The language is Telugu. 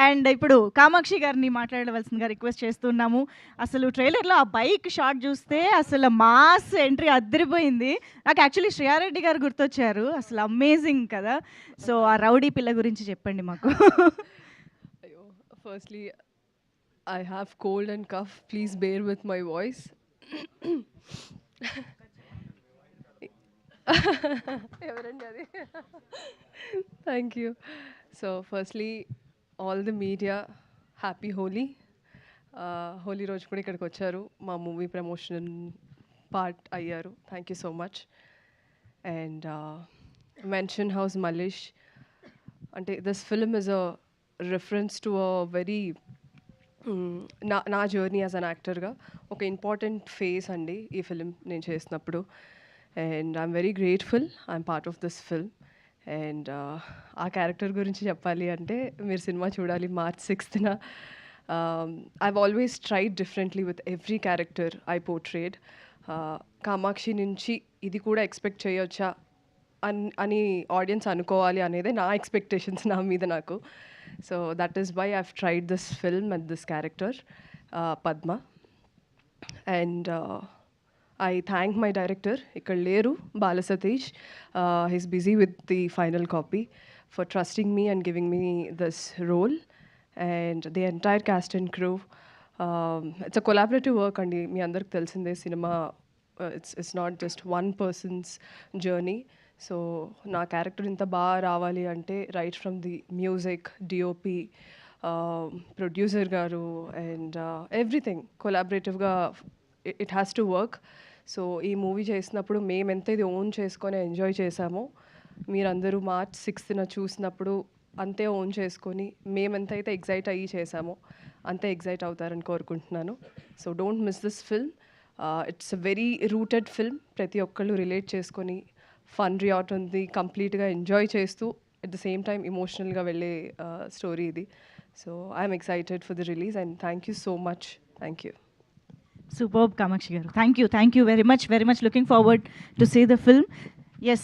అండ్ ఇప్పుడు కామాక్షి గారిని మాట్లాడవలసిందిగా రిక్వెస్ట్ చేస్తున్నాము. అసలు ట్రైలర్‌లో ఆ బైక్ షాట్ చూస్తే అసలు మాస్ ఎంట్రీ అదిరిపోయింది. నాకు యాక్చువల్లీ శ్రేయారెడ్డి గారు గుర్తొచ్చారు. అసలు అమేజింగ్ కదా! సో, ఆ రౌడీ పిల్ల గురించి చెప్పండి మాకు. అయ్యో! Firstly I have cold and cough. Please bear with my voice. ఎవరండి అది? Thank you. So firstly all the media happy Holi. Holi రోజు కూడా ఇక్కడికి వచ్చారు. మా మూవీ ప్రమోషన్ పార్ట్ అయ్యారు. Thank you so much. And mansion house Mallesh అంటే this film is a reference to a very నా జర్నీ యాజ్ అన్ యాక్టర్గా ఒక ఇంపార్టెంట్ ఫేజ్ అండి ఈ ఫిలిం నేను చేసినప్పుడు. And I'm very grateful I'm part of this film. And ఆ క్యారెక్టర్ గురించి చెప్పాలి అంటే మీరు సినిమా చూడాలి March 6th. I've always tried differently with every character I portrayed. Kamakshi నుంచి ఇది కూడా ఎక్స్పెక్ట్ చేయొచ్చా అని ఆడియన్స్ అనుకోవాలి అనేదే నా ఎక్స్పెక్టేషన్స్ నా మీద నాకు. So that is why I've tried this film and this character Padma. And I thank my director, ఇక్కడ లేరు, Bala Satish. He's busy with the final copy, for trusting me and giving me this role. And the entire cast and crew. It's a collaborative work అండి. మీ అందరికి తెలిసిందే సినిమా it's not just one person's journey. So నా క్యారెక్టర్ ఇంత బాగా రావాలి అంటే right from the music, DOP, producer గారు అండ్ ఎవ్రీథింగ్ కొలాబరేటివ్గా it has to work. So ఈ మూవీ చేసినప్పుడు మేము ఎంత ఇది ఓన్ చేసుకొని ఎంజాయ్ చేసామో మీరందరూ March 6th చూసినప్పుడు అంతే ఓన్ చేసుకొని మేమెంతైతే ఎగ్జైట్ అయ్యి చేసామో అంతే ఎగ్జైట్ అవుతారని కోరుకుంటున్నాను. So don't miss this film. It's a very rooted film. ప్రతి ఒక్కళ్ళు రిలేట్ చేసుకొని ఫన్ రియాట్ ఉంది, కంప్లీట్గా ఎంజాయ్ చేస్తూ అట్ ద సేమ్ టైం ఇమోషనల్గా వెళ్ళే స్టోరీ ఇది. So I'm excited for the release and thank you so much. Thank you. Superb, Kamakshi garu. Thank you very much. Very much looking forward to see the film. Yes.